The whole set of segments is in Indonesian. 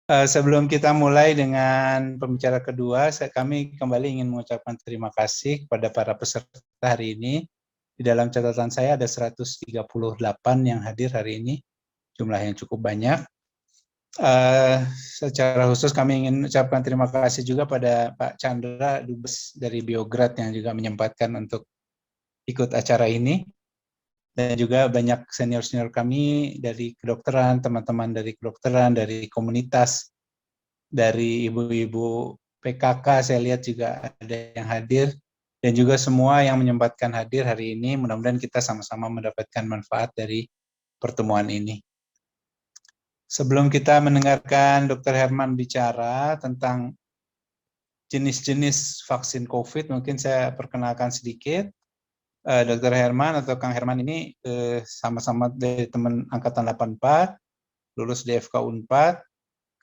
Sebelum kita mulai dengan pembicara kedua, kami kembali ingin mengucapkan terima kasih kepada para peserta hari ini. Di dalam catatan saya ada 138 yang hadir hari ini, jumlah yang cukup banyak. Secara khusus kami ingin mengucapkan terima kasih juga pada Pak Chandra Dubes dari Biograd yang juga menyempatkan untuk ikut acara ini. Dan juga banyak senior-senior kami dari kedokteran, teman-teman dari kedokteran, dari komunitas, dari ibu-ibu PKK saya lihat juga ada yang hadir, dan juga semua yang menyempatkan hadir hari ini. Mudah-mudahan kita sama-sama mendapatkan manfaat dari pertemuan ini. Sebelum kita mendengarkan Dr. Herman bicara tentang jenis-jenis vaksin COVID, mungkin saya perkenalkan sedikit. Dr. Herman atau Kang Herman ini sama-sama dari teman Angkatan 84, lulus di FK Unpad,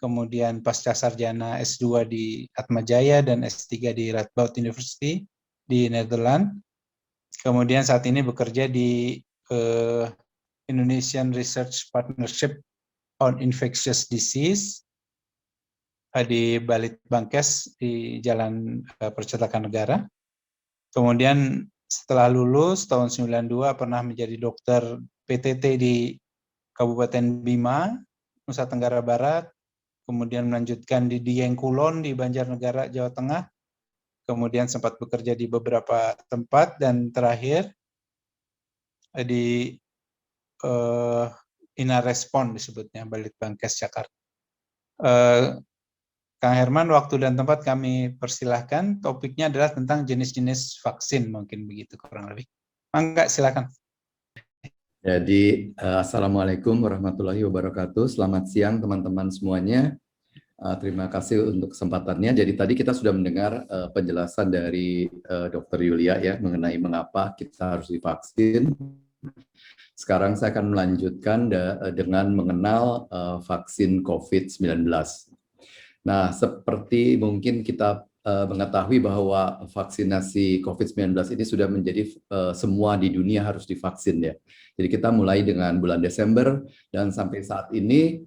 kemudian pasca sarjana S2 di Atmajaya dan S3 di Radboud University di Nederland. Kemudian saat ini bekerja di Indonesian Research Partnership on Infectious Disease di Balitbangkes di Jalan Percetakan Negara. Kemudian setelah lulus tahun 92 pernah menjadi dokter PTT di Kabupaten Bima, Nusa Tenggara Barat, kemudian melanjutkan di Dieng Kulon di Banjarnegara, Jawa Tengah, kemudian sempat bekerja di beberapa tempat, dan terakhir di Inarespon disebutnya, Balitbangkes Jakarta. Kang Herman, waktu dan tempat kami persilahkan. Topiknya adalah tentang jenis-jenis vaksin, mungkin begitu kurang lebih. Mangga, silakan. Jadi, Assalamualaikum warahmatullahi wabarakatuh. Selamat siang teman-teman semuanya. Terima kasih untuk kesempatannya. Jadi tadi kita sudah mendengar penjelasan dari Dr. Yulia ya mengenai mengapa kita harus divaksin. Sekarang saya akan melanjutkan dengan mengenal vaksin COVID-19. Nah, seperti mungkin kita mengetahui bahwa vaksinasi COVID-19 ini sudah menjadi semua di dunia harus divaksin ya. Jadi kita mulai dengan bulan Desember dan sampai saat ini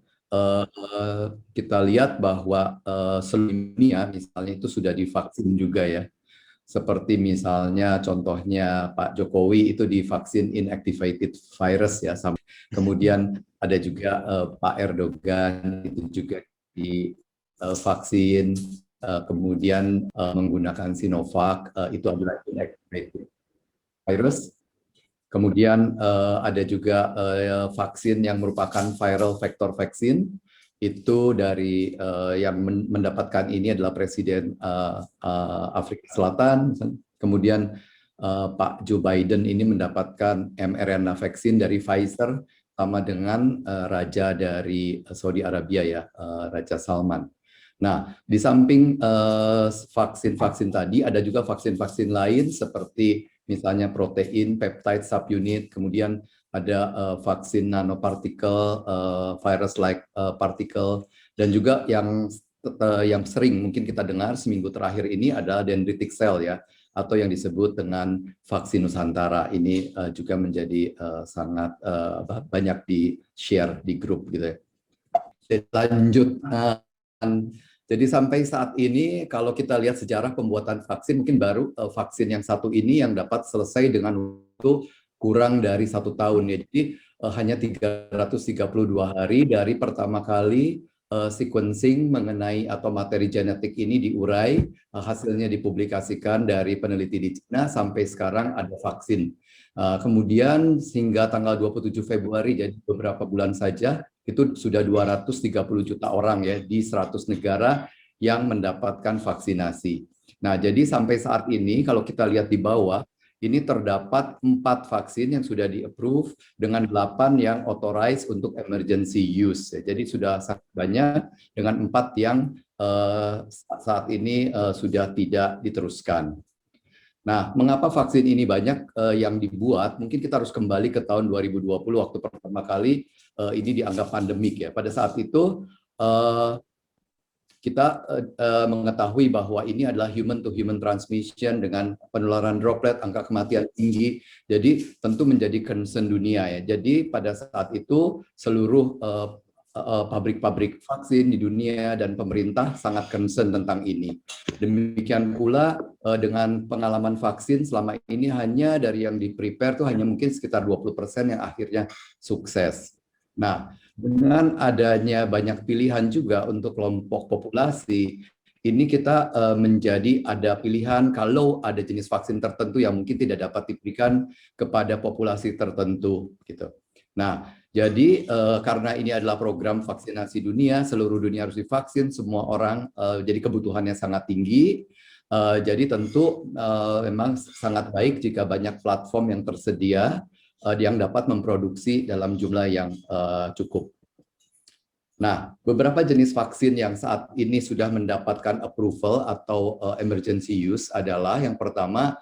kita lihat bahwa seluruh dunia misalnya itu sudah divaksin juga ya. Seperti misalnya contohnya Pak Jokowi itu divaksin inactivated virus ya. Kemudian ada juga Pak Erdogan itu juga di vaksin, kemudian menggunakan Sinovac, itu adalah inactivated virus. Kemudian ada juga vaksin yang merupakan viral vector vaccine, itu dari yang mendapatkan ini adalah Presiden Afrika Selatan. Kemudian Pak Joe Biden ini mendapatkan mRNA vaksin dari Pfizer, sama dengan Raja dari Saudi Arabia ya, Raja Salman. Nah, di samping vaksin-vaksin tadi, ada juga vaksin-vaksin lain seperti misalnya protein, peptide subunit, kemudian ada vaksin nanopartikel, virus-like particle, dan juga yang sering mungkin kita dengar seminggu terakhir ini adalah dendritic cell ya, atau yang disebut dengan vaksin Nusantara. Ini juga menjadi sangat banyak di-share di grup gitu ya. Lanjut. Jadi sampai saat ini kalau kita lihat sejarah pembuatan vaksin, mungkin baru vaksin yang satu ini yang dapat selesai dengan waktu kurang dari 1 tahun ya. Jadi hanya 332 hari dari pertama kali sequencing mengenai atau materi genetik ini diurai, hasilnya dipublikasikan dari peneliti di Cina, sampai sekarang ada vaksin. Kemudian hingga tanggal 27 Februari, jadi beberapa bulan saja, itu sudah 230 juta orang ya di 100 negara yang mendapatkan vaksinasi. Nah, jadi sampai saat ini kalau kita lihat di bawah, ini terdapat 4 vaksin yang sudah di-approve dengan 8 yang authorized untuk emergency use. Jadi sudah sangat banyak dengan 4 yang saat ini sudah tidak diteruskan. Nah, mengapa vaksin ini banyak yang dibuat? Mungkin kita harus kembali ke tahun 2020 waktu pertama kali ini dianggap pandemik ya. Pada saat itu kita mengetahui bahwa ini adalah human to human transmission dengan penularan droplet, angka kematian tinggi. Jadi tentu menjadi concern dunia ya. Jadi pada saat itu seluruh pabrik-pabrik vaksin di dunia dan pemerintah sangat concern tentang ini. Demikian pula dengan pengalaman vaksin selama ini hanya dari yang di-prepare tuh hanya mungkin sekitar 20% yang akhirnya sukses. Nah, dengan adanya banyak pilihan juga untuk kelompok populasi, ini kita menjadi ada pilihan kalau ada jenis vaksin tertentu yang mungkin tidak dapat diberikan kepada populasi tertentu gitu. Nah, jadi karena ini adalah program vaksinasi dunia, seluruh dunia harus divaksin, semua orang, jadi kebutuhannya sangat tinggi. Jadi tentu memang sangat baik jika banyak platform yang tersedia yang dapat memproduksi dalam jumlah yang cukup. Nah, beberapa jenis vaksin yang saat ini sudah mendapatkan approval atau emergency use adalah yang pertama,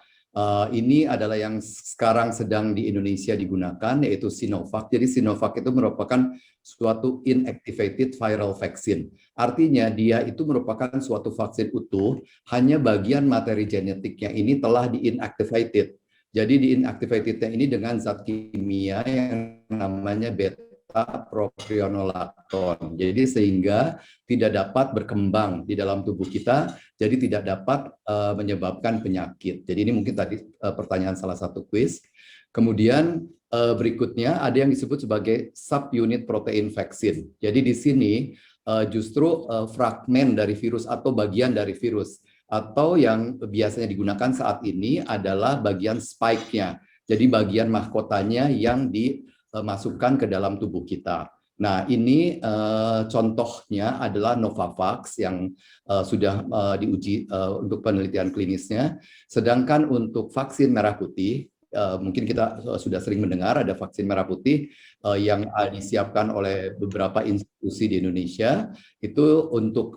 ini adalah yang sekarang sedang di Indonesia digunakan, yaitu Sinovac. Jadi Sinovac itu merupakan suatu inactivated viral vaccine. Artinya dia itu merupakan suatu vaksin utuh, hanya bagian materi genetiknya ini telah di-inactivated. Jadi di-inactivatednya ini dengan zat kimia yang namanya beta-propionolactone. Jadi sehingga tidak dapat berkembang di dalam tubuh kita, jadi tidak dapat menyebabkan penyakit. Jadi ini mungkin tadi pertanyaan salah satu kuis. Kemudian berikutnya ada yang disebut sebagai subunit protein vaksin. Jadi di sini justru fragmen dari virus atau bagian dari virus, atau yang biasanya digunakan saat ini adalah bagian spike-nya. Jadi bagian mahkotanya yang dimasukkan ke dalam tubuh kita. Nah, ini contohnya adalah Novavax yang sudah diuji untuk penelitian klinisnya. Sedangkan untuk vaksin merah putih, mungkin kita sudah sering mendengar ada vaksin merah putih yang disiapkan oleh beberapa institusi di Indonesia. Itu untuk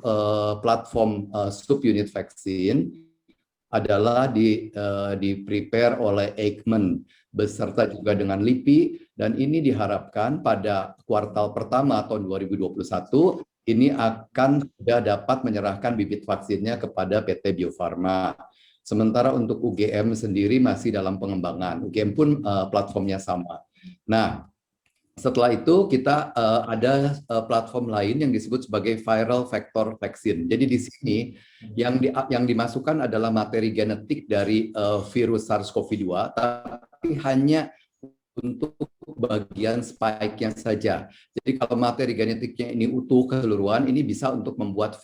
platform subunit vaksin adalah di-prepare oleh Eijkman beserta juga dengan LIPI, dan ini diharapkan pada kuartal pertama tahun 2021 ini akan sudah dapat menyerahkan bibit vaksinnya kepada PT Bio Farma. Sementara untuk UGM sendiri masih dalam pengembangan. UGM pun platformnya sama. Nah, setelah itu kita ada platform lain yang disebut sebagai viral vector vaccine. Jadi di sini yang dimasukkan adalah materi genetik dari virus SARS-CoV-2, tapi hanya untuk bagian spike-nya saja. Jadi kalau materi genetiknya ini utuh keseluruhan, ini bisa untuk membuat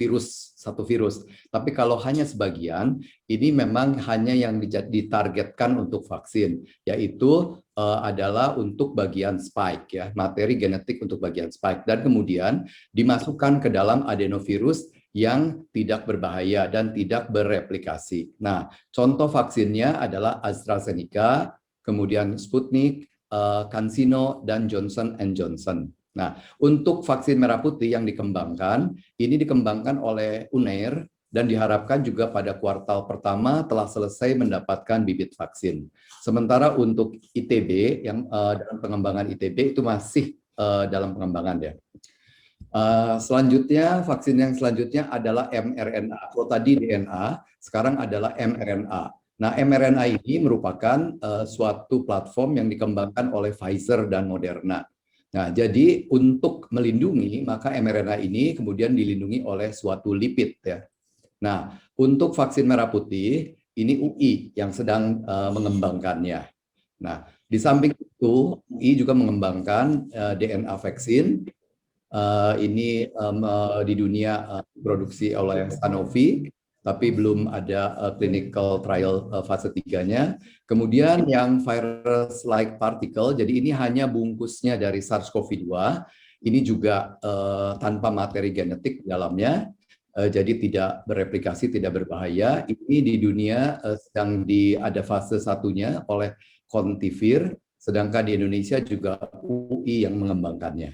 satu virus. Tapi kalau hanya sebagian, ini memang hanya yang ditargetkan untuk vaksin, yaitu adalah untuk bagian spike, ya, materi genetik untuk bagian spike, dan kemudian dimasukkan ke dalam adenovirus yang tidak berbahaya dan tidak bereplikasi. Nah, contoh vaksinnya adalah AstraZeneca, kemudian Sputnik, CanSino, dan Johnson & Johnson. Nah, untuk vaksin merah putih yang dikembangkan, ini dikembangkan oleh Unair dan diharapkan juga pada kuartal pertama telah selesai mendapatkan bibit vaksin. Sementara untuk ITB, yang dalam pengembangan ITB itu masih dalam pengembangan ya. Selanjutnya, vaksin yang selanjutnya adalah mRNA. Kalau tadi DNA, sekarang adalah mRNA. Nah, mRNA ini merupakan suatu platform yang dikembangkan oleh Pfizer dan Moderna. Nah, jadi untuk melindungi, maka mRNA ini kemudian dilindungi oleh suatu lipid, ya. Nah, untuk vaksin merah putih, ini UI yang sedang mengembangkannya. Nah, di samping itu, UI juga mengembangkan DNA vaksin. Ini di dunia produksi oleh Sanofi, tapi belum ada clinical trial fase 3-nya. Kemudian yang virus-like particle, jadi ini hanya bungkusnya dari SARS-CoV-2, ini juga tanpa materi genetik di dalamnya, jadi tidak bereplikasi, tidak berbahaya. Ini di dunia sedang ada fase 1-nya oleh Contivir, sedangkan di Indonesia juga UI yang mengembangkannya.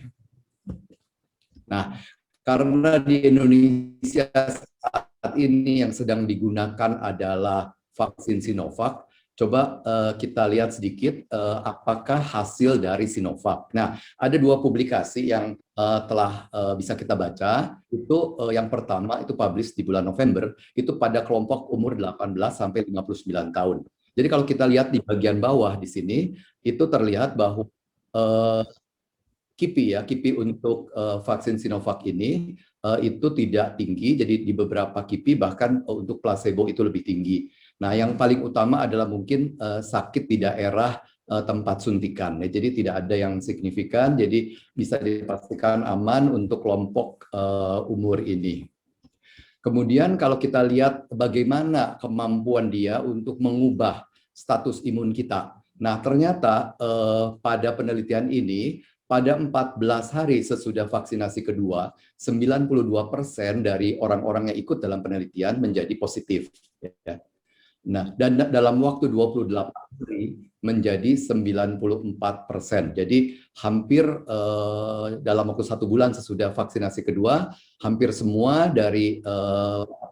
Nah, karena di Indonesia saat ini yang sedang digunakan adalah vaksin Sinovac, coba kita lihat sedikit apakah hasil dari Sinovac. Nah, ada 2 publikasi yang telah bisa kita baca. Itu yang pertama itu publish di bulan November, itu pada kelompok umur 18 sampai 59 tahun. Jadi kalau kita lihat di bagian bawah di sini, itu terlihat bahwa KIPI ya, KIPI untuk vaksin Sinovac ini itu tidak tinggi, jadi di beberapa KIPI bahkan untuk placebo itu lebih tinggi. Nah, yang paling utama adalah mungkin sakit di daerah tempat suntikan. Jadi tidak ada yang signifikan, jadi bisa dipastikan aman untuk kelompok umur ini. Kemudian kalau kita lihat bagaimana kemampuan dia untuk mengubah status imun kita. Nah, ternyata pada penelitian ini, pada 14 hari sesudah vaksinasi kedua, 92% dari orang-orang yang ikut dalam penelitian menjadi positif. Ya. Nah, dan dalam waktu 28 hari menjadi 94%. Jadi hampir dalam waktu 1 bulan sesudah vaksinasi kedua, hampir semua dari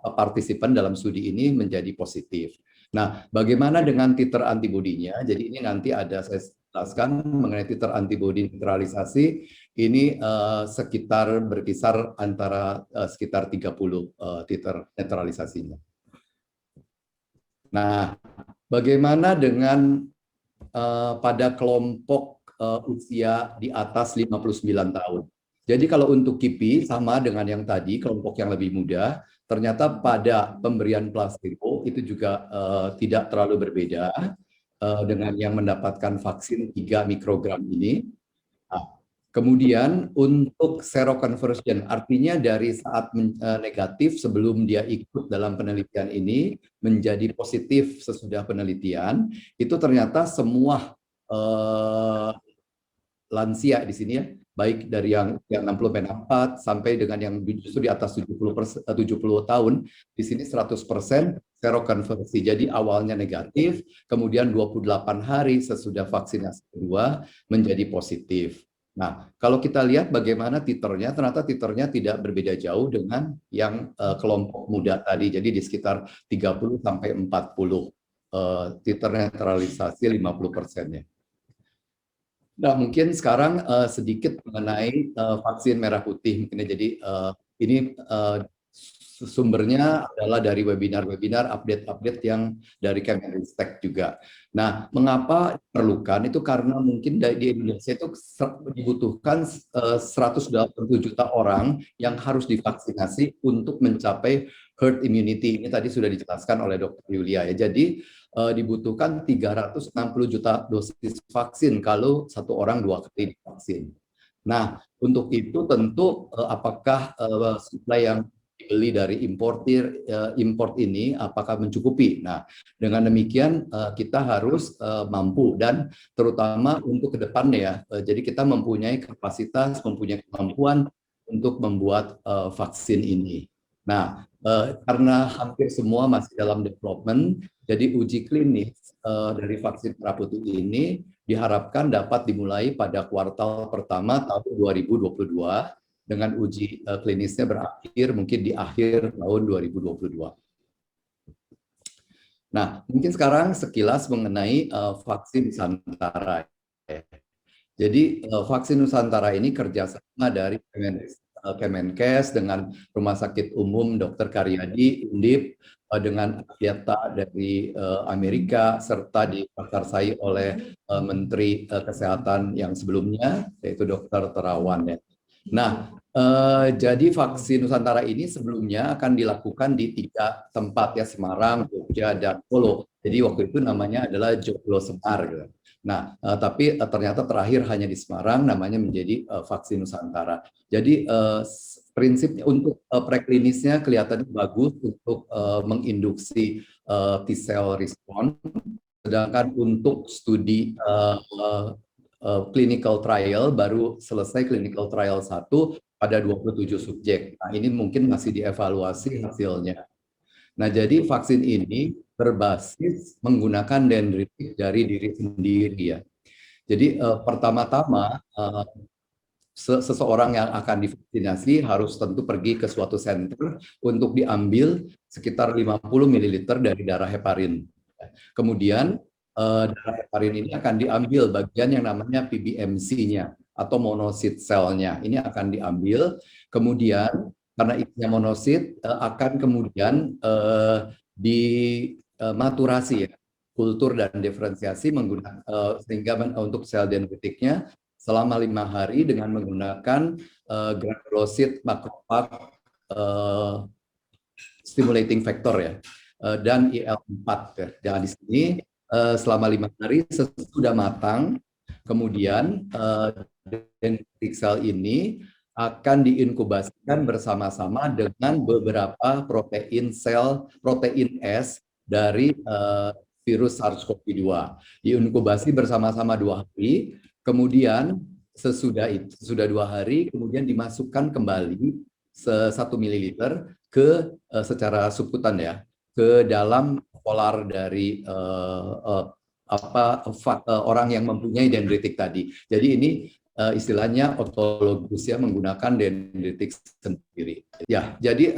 partisipan dalam studi ini menjadi positif. Nah, bagaimana dengan titer antibodinya? Jadi ini nanti ada saya jelaskan mengenai titer antibodi netralisasi. Ini sekitar berkisar antara sekitar 30 titer netralisasinya. Nah, bagaimana dengan pada kelompok usia di atas 59 tahun? Jadi kalau untuk KIPI sama dengan yang tadi, kelompok yang lebih muda, ternyata pada pemberian placebo itu juga tidak terlalu berbeda dengan yang mendapatkan vaksin 3 mikrogram ini. Nah, kemudian untuk seroconversion, artinya dari saat negatif sebelum dia ikut dalam penelitian ini menjadi positif sesudah penelitian, itu ternyata semua lansia di sini ya, baik dari yang 60-64 sampai dengan yang justru di atas 70 tahun, di sini 100% serokonversi. Jadi awalnya negatif, kemudian 28 hari sesudah vaksinasi kedua menjadi positif. Nah, kalau kita lihat bagaimana titernya, ternyata titernya tidak berbeda jauh dengan yang kelompok muda tadi. Jadi di sekitar 30 sampai 40 titer netralisasi 50%-nya. Nah, mungkin sekarang sedikit mengenai vaksin merah putih. Mungkin jadi ini sumbernya adalah dari webinar-webinar, update-update yang dari Kemenristek juga. Nah, mengapa diperlukan? Itu karena mungkin di Indonesia itu dibutuhkan 180 juta orang yang harus divaksinasi untuk mencapai herd immunity. Ini tadi sudah dijelaskan oleh Dr. Yulia ya. Jadi dibutuhkan 360 juta dosis vaksin kalau satu orang 2 kali divaksin. Nah, untuk itu tentu apakah suplai yang dibeli dari import ini apakah mencukupi? Nah, dengan demikian kita harus mampu dan terutama untuk ke depannya ya. Jadi kita mempunyai kapasitas, mempunyai kemampuan untuk membuat vaksin ini. Nah, karena hampir semua masih dalam development, jadi uji klinis dari vaksin merah putih ini diharapkan dapat dimulai pada kuartal pertama tahun 2022 dengan uji klinisnya berakhir mungkin di akhir tahun 2022. Nah, mungkin sekarang sekilas mengenai vaksin Nusantara. Jadi vaksin Nusantara ini kerjasama dari Kemenkes dengan Rumah Sakit Umum Dr. Karyadi, Undip, dengan Aviata dari Amerika, serta diprakarsai oleh Menteri Kesehatan yang sebelumnya, yaitu Dr. Terawan. Nah, jadi vaksin Nusantara ini sebelumnya akan dilakukan di 3 tempat ya, Semarang, Jogja, dan Solo. Jadi waktu itu namanya adalah Joglo Semar. Gitu. Nah, tapi ternyata terakhir hanya di Semarang, namanya menjadi vaksin Nusantara. Jadi prinsipnya untuk preklinisnya kelihatannya bagus untuk menginduksi T-cell respon, sedangkan untuk studi clinical trial baru selesai clinical trial 1 pada 27 subjek. Nah, ini mungkin masih dievaluasi hasilnya. Nah, jadi vaksin ini berbasis menggunakan dendritik dari diri sendiri ya. Jadi pertama-tama seseorang yang akan divaksinasi harus tentu pergi ke suatu center untuk diambil sekitar 50 ml dari darah heparin. Kemudian darah heparin ini akan diambil bagian yang namanya PBMC-nya atau monosit cell-nya. Ini akan diambil, kemudian karena isinya monosit akan kemudian dimaturasi ya, kultur dan diferensiasi menggunakan sehingga untuk sel dendritiknya selama 5 hari dengan menggunakan granulosid macrophage stimulating factor ya, dan IL-4 ya. Dan di sini selama 5 hari sesudah matang, kemudian dendritic cell ini akan diinkubasikan bersama-sama dengan beberapa protein S dari virus SARS-CoV-2. Diinkubasi bersama-sama 2 hari, kemudian sesudah 2 hari, kemudian dimasukkan kembali 1 ml secara subkutan ya, ke dalam polar dari orang yang mempunyai dendritik tadi. Jadi ini istilahnya otologus ya, menggunakan dendritik sendiri. Ya, jadi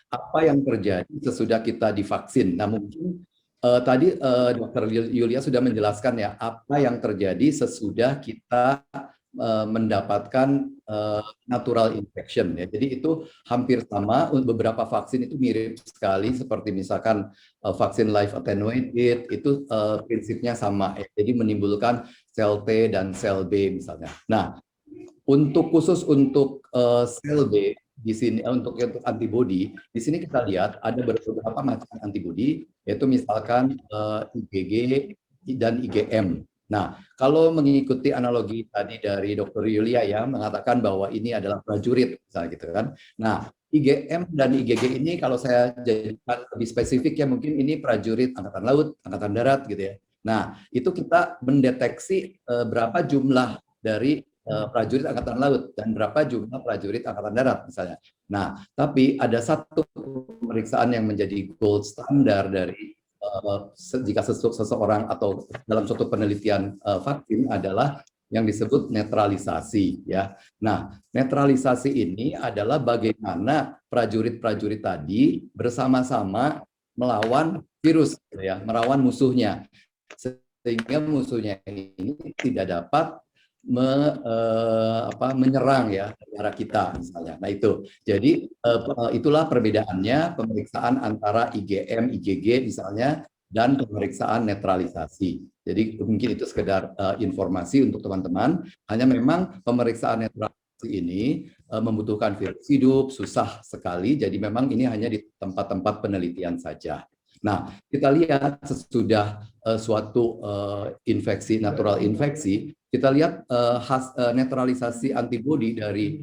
apa yang terjadi sesudah kita divaksin? Nah, mungkin tadi Dr. Yulia sudah menjelaskan ya apa yang terjadi sesudah kita mendapatkan natural infection ya. Jadi itu hampir sama, beberapa vaksin itu mirip sekali seperti misalkan vaksin live attenuated itu prinsipnya sama ya. Jadi menimbulkan sel T dan sel B misalnya. Nah, khusus untuk sel B di sini untuk antibodi, di sini kita lihat ada beberapa macam antibodi, yaitu misalkan IgG dan IgM. Nah, kalau mengikuti analogi tadi dari Dr. Yulia ya, mengatakan bahwa ini adalah prajurit, misalnya gitu kan. Nah, IgM dan IgG ini kalau saya jadikan lebih spesifik ya, mungkin ini prajurit Angkatan Laut, Angkatan Darat gitu ya. Nah, itu kita mendeteksi berapa jumlah dari prajurit Angkatan Laut dan berapa jumlah prajurit Angkatan Darat misalnya. Nah, tapi ada satu pemeriksaan yang menjadi gold standar dari jika seseorang atau dalam suatu penelitian vaksin adalah yang disebut netralisasi ya. Nah, netralisasi ini adalah bagaimana prajurit-prajurit tadi bersama-sama melawan virus ya, melawan musuhnya. Sehingga musuhnya ini tidak dapat menyerang ya negara kita misalnya. Nah itu, jadi itulah perbedaannya pemeriksaan antara IgM, IgG misalnya dan pemeriksaan netralisasi. Jadi mungkin itu sekedar informasi untuk teman-teman. Hanya memang pemeriksaan netralisasi ini membutuhkan virus hidup, susah sekali. Jadi memang ini hanya di tempat-tempat penelitian saja. Nah, kita lihat sesudah suatu infeksi, natural infeksi, kita lihat netralisasi antibodi dari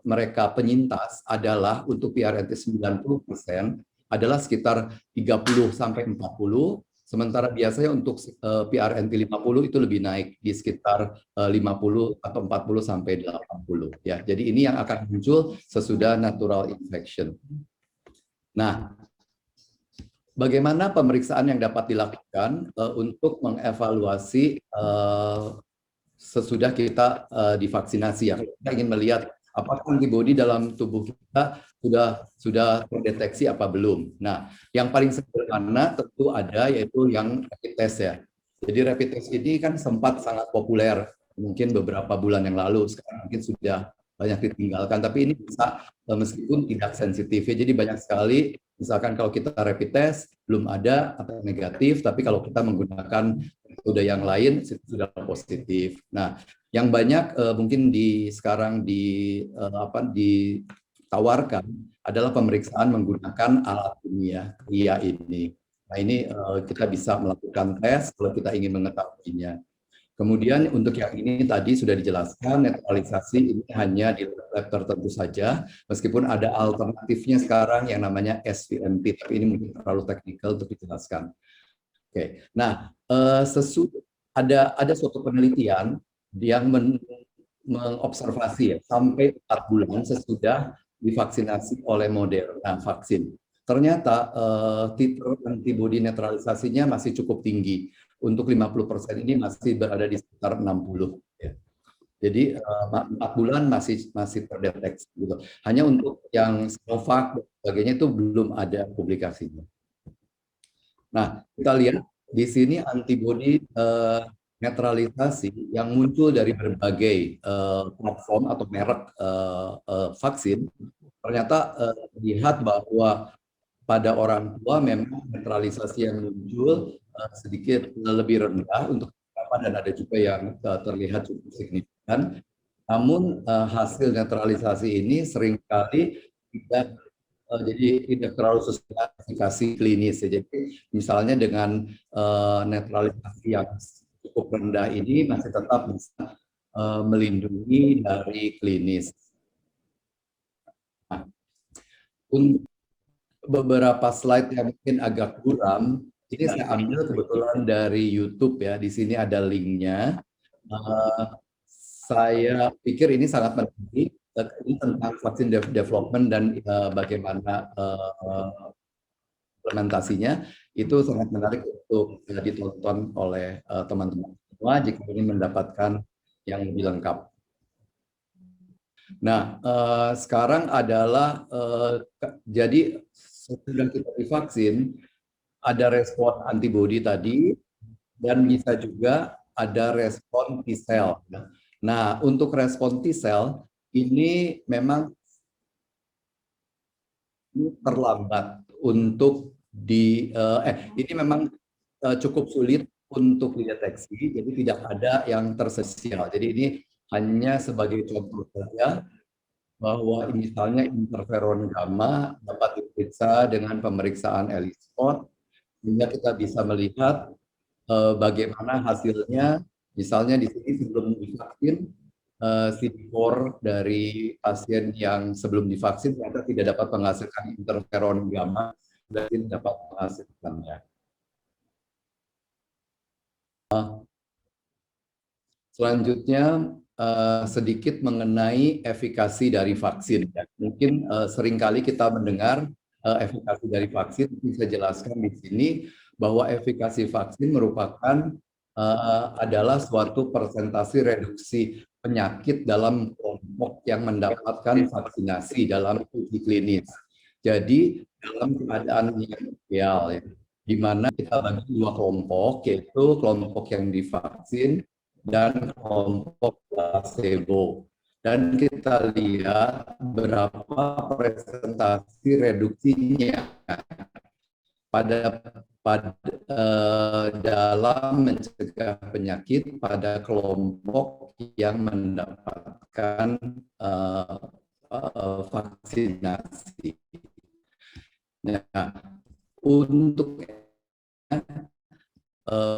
mereka penyintas adalah untuk PRNT 90% adalah sekitar 30 sampai 40, sementara biasanya untuk PRNT 50 itu lebih naik di sekitar 50 atau 40 sampai 80 ya. Jadi ini yang akan muncul sesudah natural infection. Nah, bagaimana pemeriksaan yang dapat dilakukan untuk mengevaluasi sesudah kita divaksinasi ya. Kita ingin melihat apakah antibodi dalam tubuh kita sudah terdeteksi apa belum. Nah, yang paling sederhana tentu ada yaitu yang rapid test ya. Jadi rapid test ini kan sempat sangat populer mungkin beberapa bulan yang lalu, sekarang mungkin sudah banyak ditinggalkan, tapi ini bisa meskipun tidak sensitif ya. Jadi banyak sekali misalkan kalau kita rapid test belum ada atau negatif, tapi kalau kita menggunakan metode yang lain sudah positif. Nah, yang banyak mungkin sekarang ditawarkan adalah pemeriksaan menggunakan alat kimia RIA ini. Nah, ini kita bisa melakukan tes kalau kita ingin mengetahuinya. Kemudian untuk yang ini tadi sudah dijelaskan, netralisasi ini hanya di lab tertentu saja, meskipun ada alternatifnya sekarang yang namanya SVMT, tapi ini mungkin terlalu teknikal untuk dijelaskan. Oke, nah ada suatu penelitian yang mengobservasi ya, sampai 4 bulan sesudah divaksinasi oleh Moderna vaksin. Ternyata titer antibodi netralisasinya masih cukup tinggi. Untuk 50% ini masih berada di sekitar 60. Ya. Jadi 4 bulan masih terdeteksi. Gitu. Hanya untuk yang Sinovac dan sebagainya itu belum ada publikasinya. Nah, kita lihat di sini antibodi netralisasi yang muncul dari berbagai platform atau merek vaksin, ternyata dilihat bahwa pada orang tua memang netralisasi yang muncul sedikit lebih rendah untuk beberapa dan ada juga yang terlihat cukup signifikan. Namun hasil netralisasi ini seringkali tidak terlalu sesuai efikasi klinis. Jadi misalnya dengan netralisasi yang cukup rendah ini masih tetap bisa melindungi dari klinis. Nah, untuk beberapa slide yang mungkin agak kurang, ini saya ambil kebetulan dari YouTube ya. Di sini ada linknya. Saya pikir ini sangat menarik. Ini tentang vaksin development dan bagaimana implementasinya. Itu sangat menarik untuk ditonton oleh teman-teman semua jika ingin mendapatkan yang lebih lengkap. Nah, sekarang adalah jadi sesudah kita divaksin ada respon antibodi tadi dan bisa juga ada respon T-cell. Nah, untuk respon T-cell ini memang terlambat untuk ini memang cukup sulit untuk dideteksi, jadi tidak ada yang tersesial. Jadi ini hanya sebagai contoh saja bahwa misalnya interferon gamma dapat diperiksa dengan pemeriksaan ELISpot, sehingga kita bisa melihat bagaimana hasilnya. Misalnya di sini sebelum divaksin, CD4 dari pasien yang sebelum divaksin ternyata tidak dapat menghasilkan interferon gamma, dan dapat menghasilkannya. Selanjutnya sedikit mengenai efikasi dari vaksin. Mungkin seringkali kita mendengar efikasi dari vaksin. Bisa jelaskan di sini bahwa efikasi vaksin merupakan adalah suatu persentase reduksi penyakit dalam kelompok yang mendapatkan vaksinasi dalam uji klinis. Jadi dalam keadaan yang ideal, ya, di mana kita bagi dua kelompok, yaitu kelompok yang divaksin dan kelompok placebo. Dan kita lihat berapa presentasi reduksinya dalam mencegah penyakit pada kelompok yang mendapatkan vaksinasi. Nah, untuk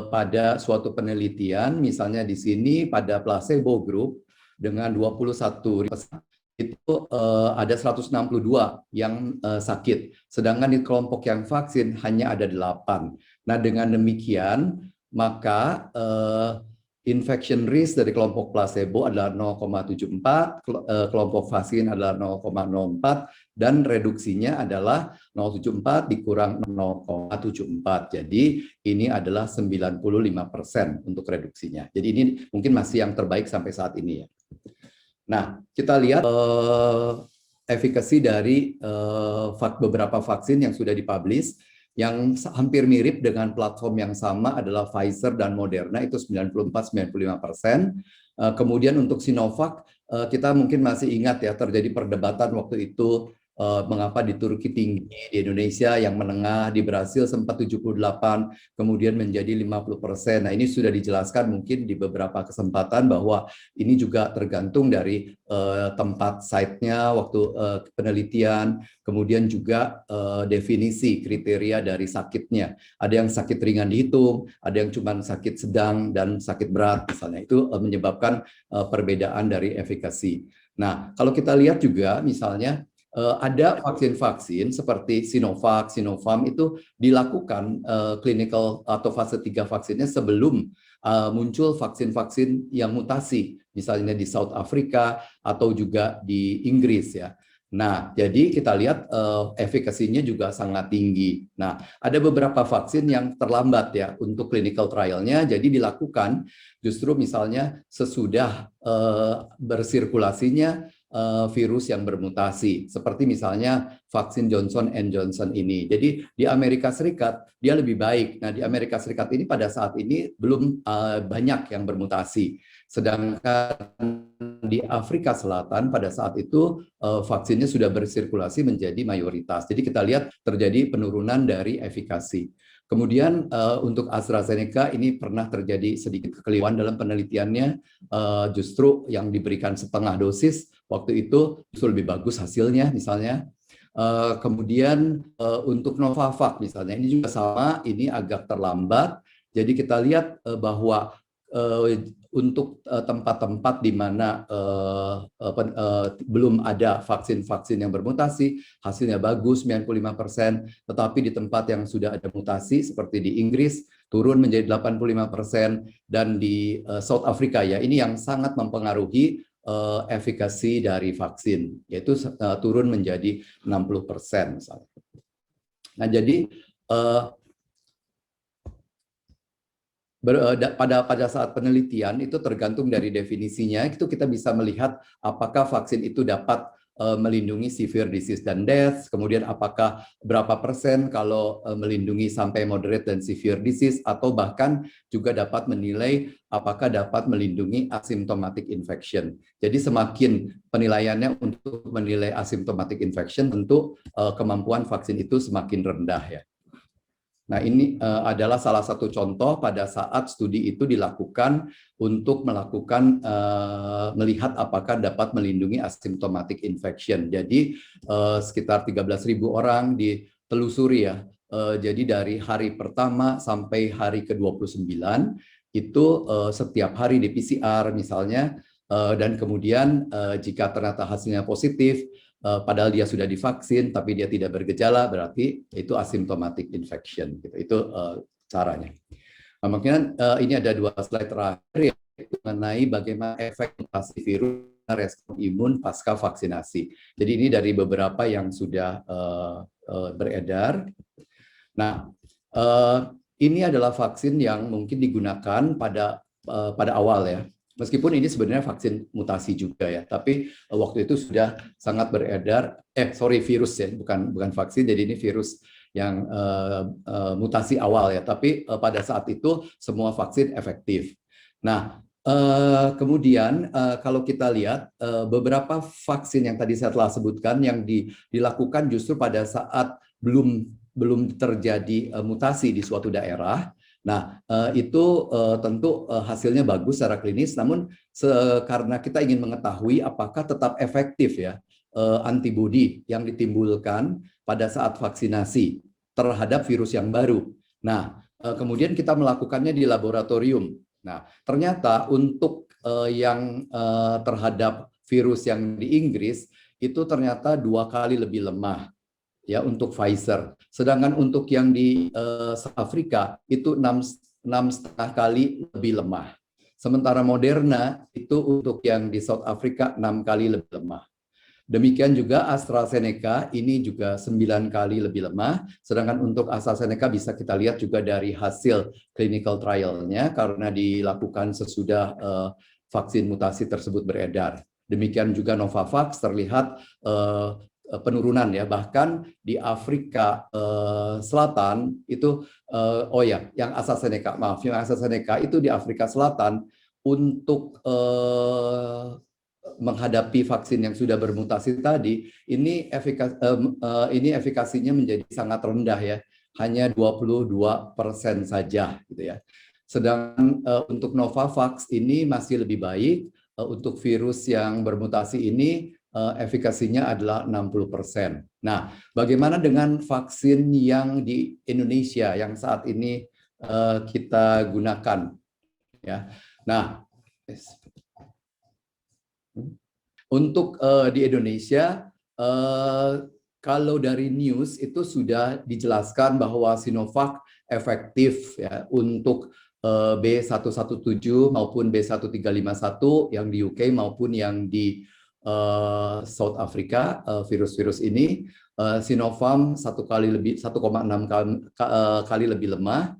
pada suatu penelitian, misalnya di sini pada placebo group dengan 21 itu ada 162 yang sakit, sedangkan di kelompok yang vaksin hanya ada 8. Nah, dengan demikian maka infection risk dari kelompok placebo adalah 0,74, kelompok vaksin adalah 0,04, dan reduksinya adalah 0,74 dikurang 0,74. Jadi ini adalah 95% untuk reduksinya. Jadi ini mungkin masih yang terbaik sampai saat ini ya. Nah, kita lihat efikasi dari beberapa vaksin yang sudah dipublish. Yang hampir mirip dengan platform yang sama adalah Pfizer dan Moderna, itu 94-95%. Kemudian untuk Sinovac, kita mungkin masih ingat ya, terjadi perdebatan waktu itu mengapa di Turki tinggi, di Indonesia yang menengah, di Brasil sempat 78, kemudian menjadi 50%. Nah, ini sudah dijelaskan mungkin di beberapa kesempatan bahwa ini juga tergantung dari tempat site-nya, waktu penelitian, kemudian juga definisi kriteria dari sakitnya. Ada yang sakit ringan dihitung, ada yang cuma sakit sedang dan sakit berat misalnya. Itu menyebabkan perbedaan dari efikasi. Nah, kalau kita lihat juga misalnya ada vaksin-vaksin seperti Sinovac, Sinopharm itu dilakukan clinical atau fase 3 vaksinnya sebelum muncul vaksin-vaksin yang mutasi, misalnya di South Africa atau juga di Inggris ya. Nah, jadi kita lihat efikasinya juga sangat tinggi. Nah, ada beberapa vaksin yang terlambat ya untuk clinical trial-nya, jadi dilakukan justru misalnya sesudah bersirkulasinya virus yang bermutasi, seperti misalnya vaksin Johnson & Johnson ini. Jadi di Amerika Serikat dia lebih baik. Nah, di Amerika Serikat ini pada saat ini belum banyak yang bermutasi. Sedangkan di Afrika Selatan pada saat itu vaksinnya sudah bersirkulasi menjadi mayoritas. Jadi kita lihat terjadi penurunan dari efikasi. Kemudian untuk AstraZeneca ini pernah terjadi sedikit kekeliruan dalam penelitiannya, justru yang diberikan setengah dosis waktu itu justru lebih bagus hasilnya misalnya. Kemudian untuk Novavax misalnya ini juga sama, ini agak terlambat. Jadi kita lihat bahwa untuk tempat-tempat di mana belum ada vaksin-vaksin yang bermutasi, hasilnya bagus 95%, tetapi di tempat yang sudah ada mutasi seperti di Inggris turun menjadi 85%, dan di South Africa ya ini yang sangat mempengaruhi efikasi dari vaksin, yaitu turun menjadi 60% misalnya. Nah, jadi pada saat penelitian itu tergantung dari definisinya, itu kita bisa melihat apakah vaksin itu dapat melindungi severe disease dan death, kemudian apakah berapa persen kalau melindungi sampai moderate dan severe disease, atau bahkan juga dapat menilai apakah dapat melindungi asymptomatic infection. Jadi semakin penilaiannya untuk menilai asymptomatic infection, tentu kemampuan vaksin itu semakin rendah ya. Nah, ini adalah salah satu contoh pada saat studi itu dilakukan untuk melakukan melihat apakah dapat melindungi asymptomatic infection. Jadi sekitar 13.000 orang ditelusuri ya. Jadi dari hari pertama sampai hari ke-29 itu setiap hari di PCR misalnya, dan kemudian jika ternyata hasilnya positif, padahal dia sudah divaksin tapi dia tidak bergejala, berarti itu asymptomatic infection gitu. Itu caranya. Nah, mungkin ini ada 2 slide terakhir ya, mengenai bagaimana efek mutasi virus respon imun pasca vaksinasi. Jadi ini dari beberapa yang sudah beredar. Nah, ini adalah vaksin yang mungkin digunakan pada awal ya. Meskipun ini sebenarnya vaksin mutasi juga ya, tapi waktu itu sudah sangat beredar. Virus ya, bukan vaksin. Jadi ini virus yang mutasi awal ya. Tapi pada saat itu semua vaksin efektif. Nah, kemudian kalau kita lihat beberapa vaksin yang tadi saya telah sebutkan yang dilakukan justru pada saat belum terjadi mutasi di suatu daerah. Nah, itu tentu hasilnya bagus secara klinis, namun karena kita ingin mengetahui apakah tetap efektif ya antibodi yang ditimbulkan pada saat vaksinasi terhadap virus yang baru. Nah, kemudian kita melakukannya di laboratorium. Nah, ternyata untuk yang terhadap virus yang di Inggris itu ternyata 2 kali lebih lemah ya untuk Pfizer. Sedangkan untuk yang di Afrika itu 6,5 kali lebih lemah. Sementara Moderna itu untuk yang di South Africa 6 kali lebih lemah. Demikian juga AstraZeneca ini juga 9 kali lebih lemah. Sedangkan untuk AstraZeneca bisa kita lihat juga dari hasil clinical trial-nya karena dilakukan sesudah vaksin mutasi tersebut beredar. Demikian juga Novavax terlihat penurunan ya, bahkan di Afrika Selatan itu yang AstraZeneca itu di Afrika Selatan untuk menghadapi vaksin yang sudah bermutasi tadi ini efikasinya menjadi sangat rendah ya, hanya 22% saja gitu ya. Sedangkan untuk Novavax ini masih lebih baik, untuk virus yang bermutasi ini efikasinya adalah 60%. Nah, bagaimana dengan vaksin yang di Indonesia yang saat ini kita gunakan? Ya, nah, untuk di Indonesia, kalau dari news itu sudah dijelaskan bahwa Sinovac efektif ya untuk B117 maupun B1351 yang di UK maupun yang di South Africa, virus-virus ini Sinopharm 1,6 kali lebih lemah,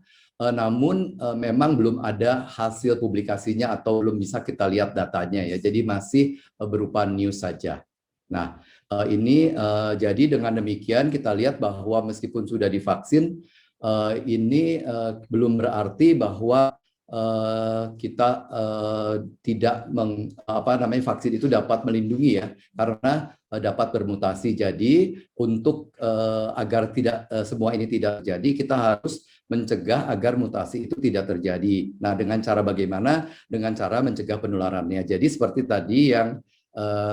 namun memang belum ada hasil publikasinya atau belum bisa kita lihat datanya ya, jadi masih berupa news saja. Nah, ini jadi dengan demikian kita lihat bahwa meskipun sudah divaksin, ini belum berarti bahwa kita tidak vaksin itu dapat melindungi ya, karena dapat bermutasi. Jadi untuk agar tidak semua ini tidak terjadi, kita harus mencegah agar mutasi itu tidak terjadi. Nah, dengan cara bagaimana? Dengan cara mencegah penularannya. Jadi seperti tadi yang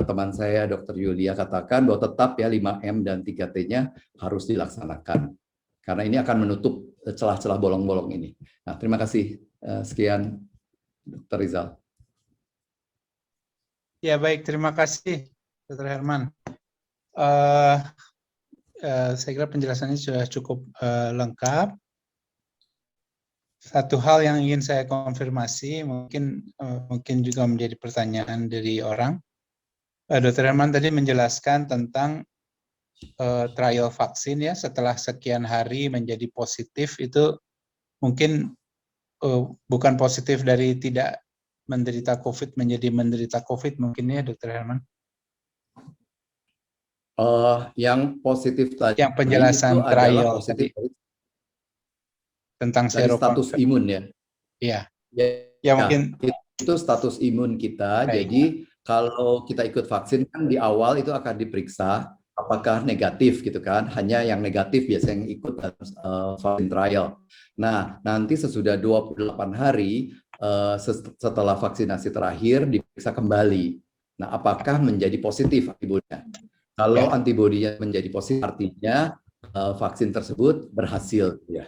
teman saya Dr. Yulia katakan bahwa tetap ya 5M dan 3T-nya harus dilaksanakan. Karena ini akan menutup celah-celah bolong-bolong ini. Nah, terima kasih. Sekian, Dr. Rizal. Ya, baik. Terima kasih, Dr. Herman. Saya kira penjelasannya sudah cukup lengkap. Satu hal yang ingin saya konfirmasi, mungkin juga menjadi pertanyaan dari orang. Dr. Herman tadi menjelaskan tentang trial vaksin ya, setelah sekian hari menjadi positif itu mungkin bukan positif dari tidak menderita COVID menjadi menderita COVID mungkin ya, Dr. Herman? Yang positif tadi Yang penjelasan itu adalah trial positif tadi tentang dari status serokonversi. imun ya. Iya. Ya, Ya mungkin itu status imun kita. baik. Jadi kalau kita ikut vaksin kan di awal itu akan diperiksa apakah negatif gitu kan. Hanya yang negatif biasanya yang ikut dalam vaksin trial. Nah, nanti sesudah 28 hari setelah vaksinasi terakhir diperiksa kembali. Nah, apakah menjadi positif antibodinya? Kalau antibodinya menjadi positif artinya vaksin tersebut berhasil ya.